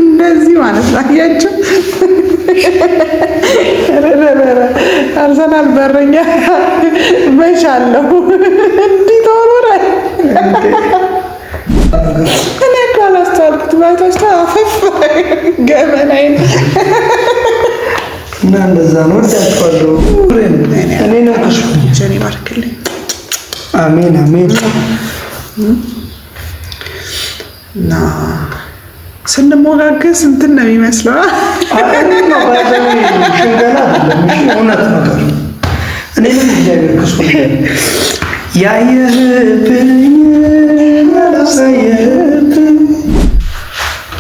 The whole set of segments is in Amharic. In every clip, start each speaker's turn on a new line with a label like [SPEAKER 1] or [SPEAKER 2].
[SPEAKER 1] እንደዚህ ማለት ነው። አያችሁ አርሰናል በረኛ መቻለው እንዲህ ተወረረ። እኔ እኮ አላስተዋልኩትም። አይታችኋል? አፈፍ ገመናዬን
[SPEAKER 2] እና እንደዛ ነው። ወዳችኋለሁ። እኔ ነው
[SPEAKER 1] ጀኔ ባርክልኝ።
[SPEAKER 2] አሜን አሜን።
[SPEAKER 1] እና ስንሞጋገስ እንትን ነው የሚመስለው።
[SPEAKER 2] ሽንገላ አይደለም፣ እውነት ነገር ነው። እኔ ምን እግዚአብሔር ከሱ ያየህብኝ ያሳየህብኝ።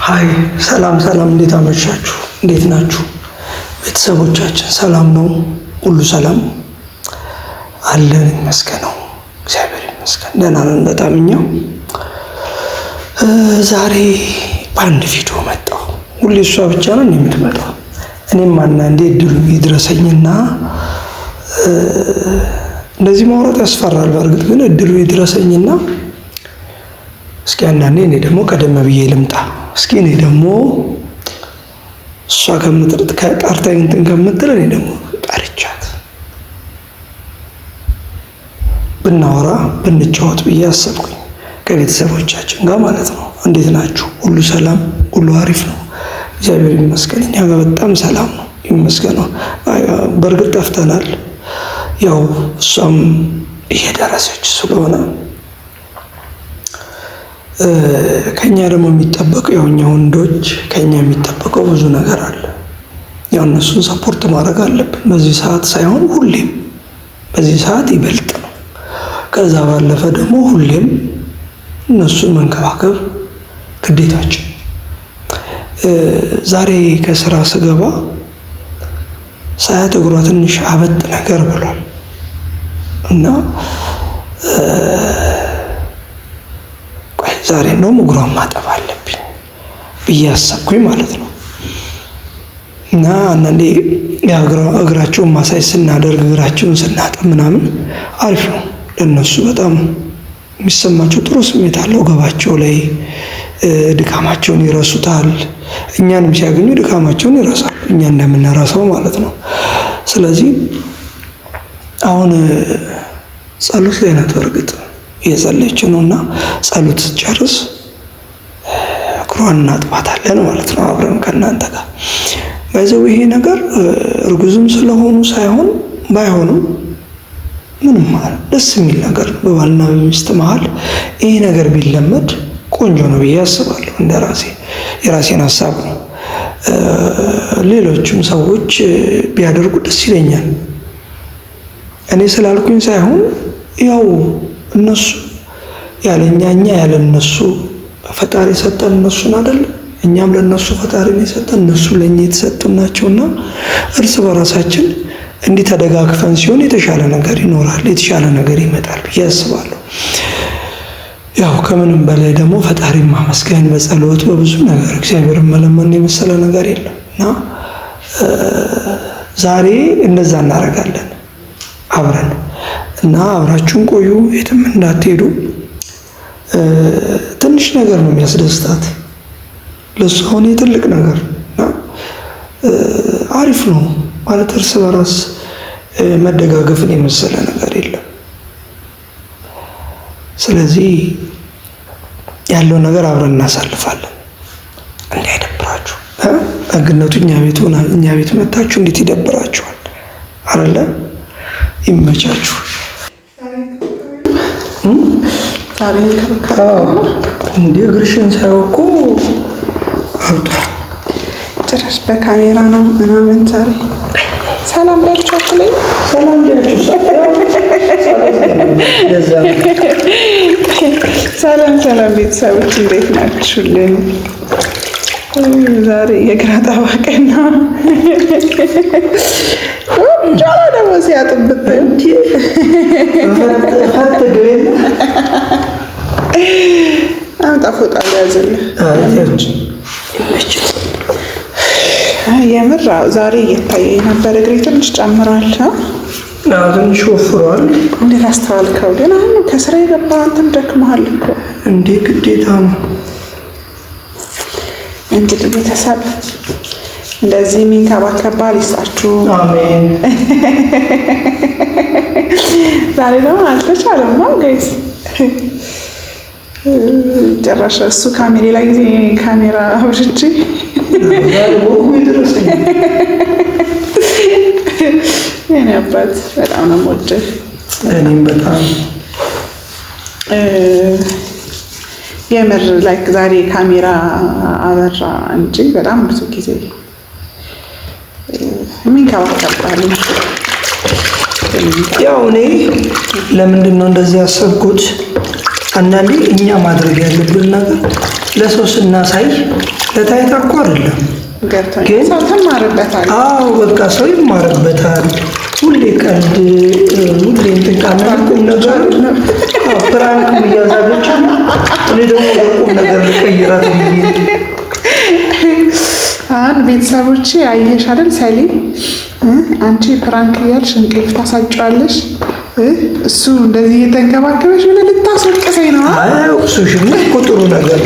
[SPEAKER 2] ሀይ ሰላም ሰላም፣ እንዴት አመሻችሁ? እንዴት ናችሁ ቤተሰቦቻችን? ሰላም ነው? ሁሉ ሰላም አለን? ይመስገነው፣ እግዚአብሔር ይመስገን ደህና ነን በጣም። እኛው ዛሬ በአንድ ቪዲዮ መጣሁ። ሁሌ እሷ ብቻ ነው የምትመጣው። እኔም አንዳንዴ እድሉ ይድረሰኝና እንደዚህ ማውራት ያስፈራል። በእርግጥ ግን እድሉ ይድረሰኝና እስኪ አንዳንዴ እኔ ደግሞ ቀደም ብዬ ልምጣ። እስኪ እኔ ደግሞ እሷ ከምትርጥ ከጠርታኝ እንትን ከምትል እኔ ደግሞ ጠርቻት ብናወራ ብንጫወት ብዬ አሰብኩኝ ከቤተሰቦቻችን ጋር ማለት ነው። እንዴት ናችሁ? ሁሉ ሰላም፣ ሁሉ አሪፍ ነው፣ እግዚአብሔር ይመስገን። እኛ ጋር በጣም ሰላም ነው ይመስገነው። በእርግጥ ጠፍተናል። ያው እሷም እየደረሰች ስለሆነ ከኛ ደግሞ የሚጠበቀው ያው እኛ ወንዶች ከኛ የሚጠበቀው ብዙ ነገር አለ። ያው እነሱን ሰፖርት ማድረግ አለብን። በዚህ ሰዓት ሳይሆን ሁሌም፣ በዚህ ሰዓት ይበልጥ ነው። ከዛ ባለፈ ደግሞ ሁሌም እነሱን መንከባከብ ግዴታችን። ዛሬ ከስራ ስገባ ሳያት እግሯ ትንሽ አበጥ ነገር ብሏል እና ቆይ ዛሬ እንደውም እግሯን ማጠብ አለብኝ ብዬ አሰብኩኝ ማለት ነው። እና አንዳንዴ እግራቸውን ማሳጅ ስናደርግ እግራቸውን ስናጠብ ምናምን አሪፍ ነው ለእነሱ። በጣም የሚሰማቸው ጥሩ ስሜት አለው ገባቸው ላይ። ድካማቸውን ይረሱታል። እኛንም ሲያገኙ ድካማቸውን ይረሳሉ፣ እኛ እንደምንረሳው ማለት ነው። ስለዚህ አሁን ጸሎት ላይ ናት። በእርግጥ እየጸለየች ነው እና ጸሎት ጨርስ እግሯን እናጥባታለን ማለት ነው አብረን ከእናንተ ጋር። በዛው ይሄ ነገር እርጉዝም ስለሆኑ ሳይሆን ባይሆንም ምንም ማለት ደስ የሚል ነገር ነው። በባልና በሚስት መሀል ይሄ ነገር ቢለመድ ቆንጆ ነው ብዬ አስባለሁ። እንደ የራሴን ሀሳብ ነው። ሌሎችም ሰዎች ቢያደርጉ ደስ ይለኛል። እኔ ስላልኩኝ ሳይሆን ያው እነሱ ያለኛ እኛ ያለ እነሱ ፈጣሪ ሰጠን እነሱን አይደል? እኛም ለነሱ ፈጣሪ ነው የሰጠን፣ እነሱ ለኛ የተሰጡን ናቸውና እርስ በራሳችን እንዲህ ተደጋግፈን ሲሆን የተሻለ ነገር ይኖራል፣ የተሻለ ነገር ይመጣል ብዬ አስባለሁ። ያው ከምንም በላይ ደግሞ ፈጣሪ ማመስገን በጸሎት በብዙ ነገር እግዚአብሔርን መለመን የመሰለ ነገር የለም እና ዛሬ እንደዛ እናደርጋለን አብረን እና አብራችሁን ቆዩ፣ የትም እንዳትሄዱ። ትንሽ ነገር ነው የሚያስደስታት ለሱ ሆነ ትልቅ ነገር እና አሪፍ ነው ማለት እርስ በራስ መደጋገፍን የመሰለ ነገር የለም። ስለዚህ ያለው ነገር አብረን እናሳልፋለን። እንዳይደብራችሁ ደግነቱ እኛ ቤት መታችሁ እንዴት ይደብራችኋል አይደለ? ይመቻችሁ። እንደ እግርሽን ሳይወቁ አውጣ
[SPEAKER 1] ጭራሽ በካሜራ ነው ምናምን። ዛሬ ሰላም ላችሁ አትለኝ?
[SPEAKER 2] ሰላም
[SPEAKER 1] ሰላም ቤተሰቦች እንዴት ናችሁልኝ? ዛሬ የግራ ጠባቀና ጫላ ደግሞ ሲያጥብት አምጣ ፎጣ ያዝልህ። የምር ዛሬ እየታየ ነበር። እግሬ ትንሽ ጨምሯል።
[SPEAKER 2] ትንሽ ወፍሯል።
[SPEAKER 1] እንዴት አስተዋልከው ግን? አሁን ከስራ የገባ አንተም ደክመሃል እኮ።
[SPEAKER 2] እንዴ ግዴታ ነው
[SPEAKER 1] እንግዲህ ቤተሰብ እንደዚህ የሚንከባከብ ባል ይስጣችሁ።
[SPEAKER 2] አሜን።
[SPEAKER 1] ዛሬ ደግሞ አልተቻለም ነው ጋይስ። ጨራሽ እሱ ሌላ ጊዜ ካሜራ አብርቼ የኔ አባት በጣም ነው የምወድህ።
[SPEAKER 2] እኔም በጣም
[SPEAKER 1] የምር ላይክ ዛሬ ካሜራ አበራ እንጂ በጣም ብዙ ጊዜ የሚንከባከባል።
[SPEAKER 2] ያው እኔ ለምንድን ነው እንደዚህ ያሰብኩት? አንዳንዴ እኛ ማድረግ ያለብን ነገር ለሰው ስናሳይ ለታይታ እኮ አይደለም፣
[SPEAKER 1] ግን ሰው ትማርበታል።
[SPEAKER 2] አዎ በቃ ሰው ይማርበታል። ሁሌ ቀልድ ሁሌ እንጥቃና ቁም ነገር ፕራንክ እያዛገች እኔ ደግሞ ቁም ነገር ልቀይራት ብዬ
[SPEAKER 1] አሁን ቤተሰቦቼ አየሽ አይደል ሰሊ፣ አንቺ ፕራንክ እያልሽ እንቅልፍ ታሳጫዋለሽ፣ እሱ እንደዚህ እየተንከባከበሽ ምን ልታስወቅሰኝ ነው?
[SPEAKER 2] አያውቅሱሽም እኮ ጥሩ ነገር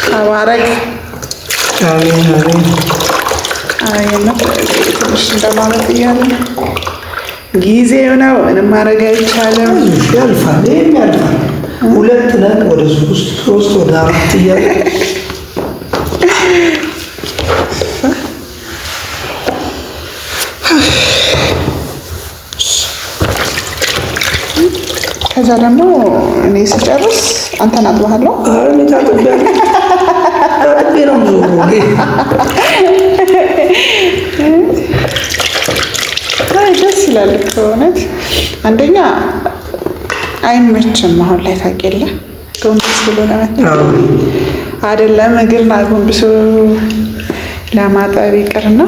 [SPEAKER 1] ተባረክ።
[SPEAKER 2] አሜን አሜን።
[SPEAKER 1] ትንሽ እንደማለት እያለ ጊዜው ነው፣ ምንም ማድረግ አይቻልም።
[SPEAKER 2] ያልፋል፣ ይህም ያልፋል። 2 ነን ወደ 3 ወደ 4 እያለ
[SPEAKER 1] ከዛ ደግሞ እኔ ስጨርስ አንተን አጥባለሁ።
[SPEAKER 2] እኔ ታጥቤ ነው ዞሮ
[SPEAKER 1] ደስ ይላል እውነት። አንደኛ አይመችም አሁን ላይ ታውቂያለሽ፣ ጎንበስ ብሎ ለመታጠብ አይደለም እግርና ጎንብሶ ለማጠብ ይቅርና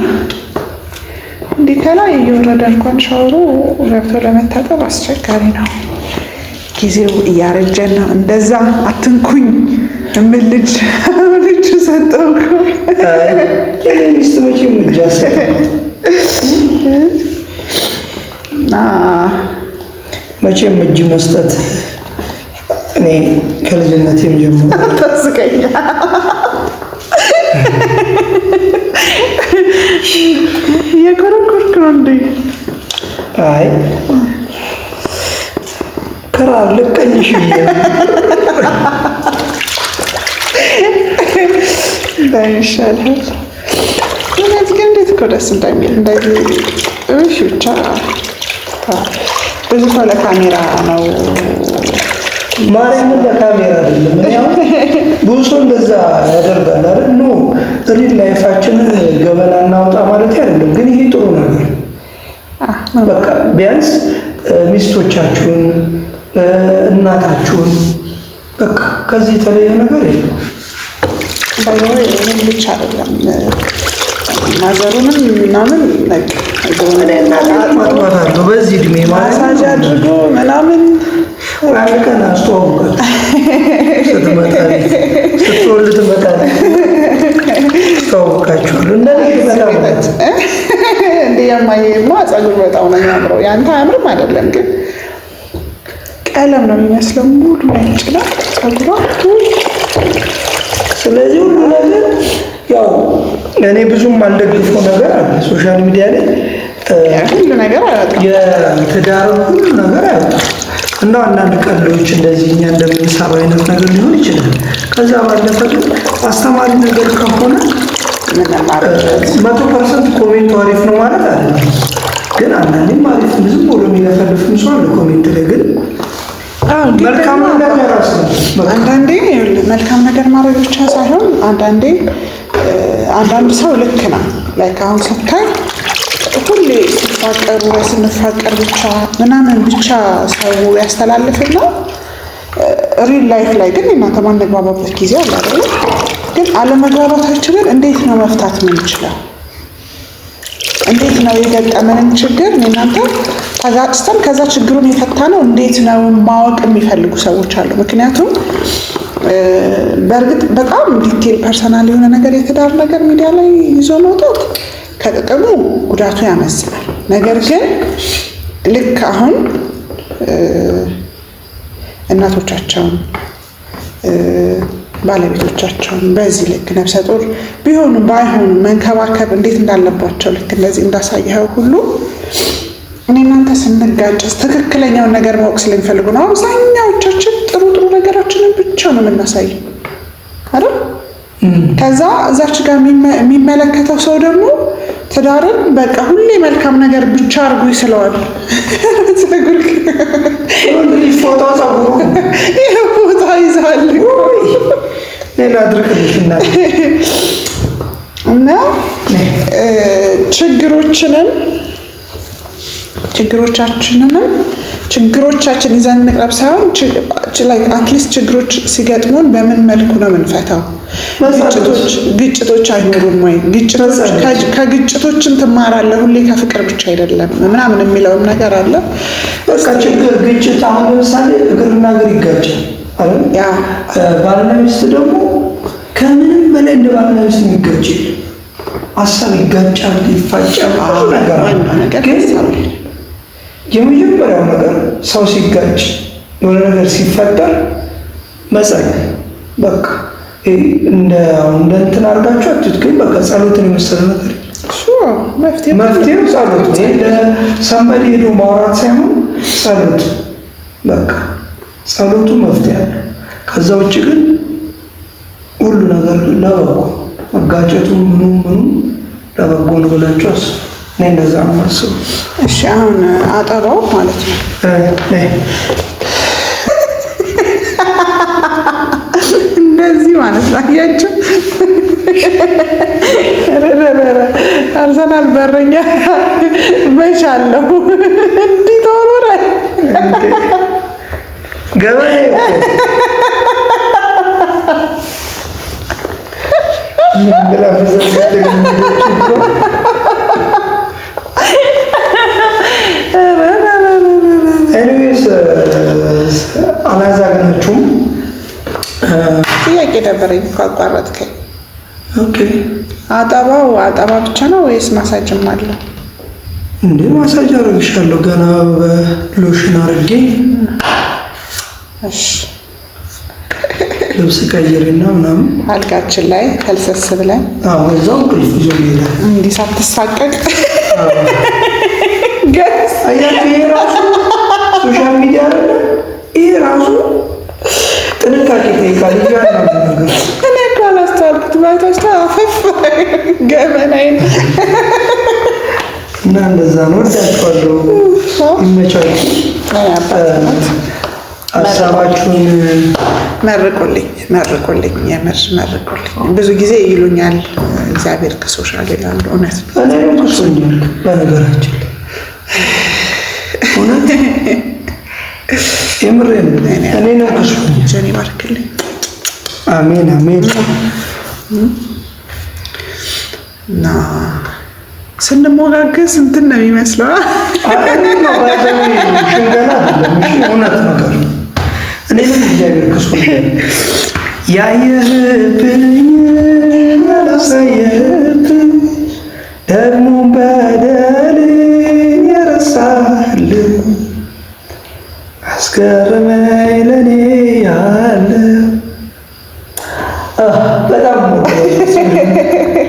[SPEAKER 1] እንዲህ ከላይ እየወረደ እንኳን ሻወሩ ገብቶ ለመታጠብ አስቸጋሪ ነው። ጊዜው እያረጀን ነው። እንደዛ አትንኩኝ እምል ልጅ ሰጠው እኮ
[SPEAKER 2] ሚስት መቼም ልጅ መቼም እጅ መስጠት እኔ ከልጅነቴም ጀምሮ
[SPEAKER 1] ታስቀኛ። የኮረኮርክ ነው እንዴ?
[SPEAKER 2] አይ ከራር ልቀኝሽ
[SPEAKER 1] ይሻላል። እውነት ግን እንዴት እኮ ደስ እንደሚል እንደዚህ እሺ። ብቻ ብዙ ሰው ለካሜራ ነው
[SPEAKER 2] ማርያምን፣ ለካሜራ አይደለም። ብዙ ሰው እንደዛ ያደርጋል አይደል? ኖ ሪል ላይፋችንን ገበና እናውጣ ማለት አይደለም። ግን ይሄ ጥሩ ነገር በቃ ቢያንስ ሚስቶቻችሁን እናታችሁን በቃ ከዚህ የተለየ ነገር የለም።
[SPEAKER 1] ባይሆን ብቻ አይደለም ማዘሩንም ምናምን
[SPEAKER 2] ማጥባታለሁ በዚህ እድሜ
[SPEAKER 1] ማሳጅ አድርጎ ምናምን
[SPEAKER 2] አንድ ቀን አስተዋውቃት ስትወልድ ትመጣለች። አስተዋውቃችኋለሁ
[SPEAKER 1] እንደ የማየማ ፀጉር በጣም ነው የሚያምረው። ያንተ አያምርም አይደለም ግን ቀለም ነው የሚመስለው። ሙሉ ነጭ ነው ፀጉሯ።
[SPEAKER 2] ስለዚህ ሁሉ ነገር ያው እኔ ብዙም አልደግፈው ነገር አለ ሶሻል ሚዲያ ላይ
[SPEAKER 1] ሁሉ ነገር አያወጣም፣
[SPEAKER 2] የትዳር ሁሉ ነገር አያወጣም። እና አንዳንድ ቀልዶች እንደዚህ እኛ እንደምንሰራው አይነት ነገር ሊሆን ይችላል። ከዛ ባለፈ ግን አስተማሪ ነገር ከሆነ 100% ኮሜንቱ አሪፍ ነው ማለት አይደለም። ግን አንዳንዴም አሪፍ ዝም ብሎ የሚለፈልፍም ሰው አለ ኮሜንት ላይ። ግን መልካም ነገር ራስ ነው።
[SPEAKER 1] አንዳንዴ መልካም ነገር ማድረግ ብቻ ሳይሆን አንዳንድ ሰው ልክ ነው ላይክ አሁን ስታይ ሁሌ ሲፋቀሩ ወይ ስንፋቀር ብቻ ምናምን ብቻ ሰው ያስተላልፍና ሪል ላይፍ ላይ ግን እናንተ ማንግባባበት ጊዜ አለ አይደል? ግን አለመግባባታችንን እንዴት ነው መፍታት የምንችለው? እንዴት ነው የገጠመንን ችግር እናንተ ተጋጭተን ከዛ ችግሩን የፈታ ነው እንዴት ነው ማወቅ የሚፈልጉ ሰዎች አሉ። ምክንያቱም በእርግጥ በጣም ዲቴል ፐርሰናል የሆነ ነገር የትዳር ነገር ሚዲያ ላይ ይዞ መውጣት ከጥቅሙ ጉዳቱ ያመዝናል። ነገር ግን ልክ አሁን እናቶቻቸውን ባለቤቶቻቸውን በዚህ ልክ ነፍሰ ጡር ቢሆኑም ባይሆኑም መንከባከብ እንዴት እንዳለባቸው ልክ እንደዚህ እንዳሳየኸው ሁሉ እኔ እናንተ ስንጋጭ ትክክለኛውን ነገር ማወቅ ስለሚፈልጉ ነው። አብዛኛዎቻችን ጥሩ ጥሩ ነገራችንን ብቻ ነው የምናሳየው አይደል? ከዛ እዛች ጋር የሚመለከተው ሰው ደግሞ ትዳርን በቃ ሁሌ መልካም ነገር ብቻ አድርጎ ይስለዋል። ፎቶ ይዘዋል እና ችግሮቻችን ይዘን እንቅረብ ሳይሆን አትሊስት ችግሮች ሲገጥሙን በምን መልኩ ነው የምንፈታው? ግጭቶች አይኖሩም ወይ? ከግጭቶችን ትማራለህ ሁሌ ከፍቅር ብቻ አይደለም ምናምን የሚለውም ነገር አለ።
[SPEAKER 2] በቃ ግጭት አሁን ለምሳሌ እግርና እግር ይጋጫል አይደል? ባልና ሚስት ደግሞ ከምንም በላይ እንደ ባልና ሚስት የሚጋጭ ሀሳብ ይጋጫል፣ ይፋጫል፣ ነገር ግን የመጀመሪያው ነገር ሰው ሲጋጭ የሆነ ነገር ሲፈጠር መጸለይ በቃ እንደ እንትን አድርጋችሁ አትትከኝ። በቃ ጸሎትን የመሰለ ነገር መፍትሄው ጸሎት ነው። ለሰንበዴ ሄዶ ማውራት ሳይሆን ጸሎት በቃ ጸሎቱ መፍትሄ አለ። ከዛ ውጭ ግን ሁሉ ነገር ለበጎ መጋጨቱ ምኑ ለበጎ ነው ብላችሁ አስቡ። እኔ እንደዛ ነው የማስበው።
[SPEAKER 1] እሺ አሁን አጠባው ማለት ነው እንደዚህ ማለት ነው። አያችሁ አርሰናል በረኛ መቻለሁ እንዲህ ተወረረ
[SPEAKER 2] ገበሬ አላዛግናችሁም?
[SPEAKER 1] ጥያቄ ነበረኝ እኮ አቋረጥከኝ።
[SPEAKER 2] ኦኬ
[SPEAKER 1] አጠባው አጠባ ብቻ ነው ወይስ ማሳጅም አለ?
[SPEAKER 2] እንዴ ማሳጅ አደርግሻለሁ ገና በሎሽን አድርጌ። እሺ ልብስ ቀይሬና ምናምን
[SPEAKER 1] አልጋችን ላይ ፈልሰስ ብለን
[SPEAKER 2] እዛው እንቅልፍ ይዞ ይላል
[SPEAKER 1] እንዲህ ሳትሳቀቅ
[SPEAKER 2] ገስ አያችሁ። ይሄ ራሱ ሶሻል ሚዲያ አይደለ? ይሄ ራሱ ጥንቃቄ ይጠይቃል።
[SPEAKER 1] እኔ እኮ አላስተዋልኩትም። ባይታችሁ አፈፍ ገመናዬን
[SPEAKER 2] እና እንደዛ ነው። ወዳችኋለሁ። ይመቻችሁ። ሀሳባችሁን መርቁልኝ።
[SPEAKER 1] የምር መርቁልኝ። ብዙ ጊዜ ይሉኛል እግዚአብሔር ከሶሻል ይላሉ። እውነት ነው።
[SPEAKER 2] እኔ ከሶኛል በነገራችን እውነት የምሬን እኔ ነው ከሶኛል።
[SPEAKER 1] ጀኔ ባርክልኝ።
[SPEAKER 2] አሜን አሜን።
[SPEAKER 1] እና ስንሞጋገስ እንትን ነው የሚመስለው።
[SPEAKER 2] ሽንገላ እውነት ነገር እኔ ምን እግዚአብሔር ከሶኛል ያየህብኝ ያላሳየህብኝ ደግሞ በደል የረሳህልኝ አስገረመኝ ለእኔ ያለ በጣም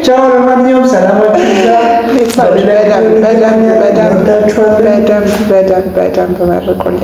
[SPEAKER 2] ቻው። ለማንኛውም ሰላማችሁ
[SPEAKER 1] በደንብ መርቁልኝ።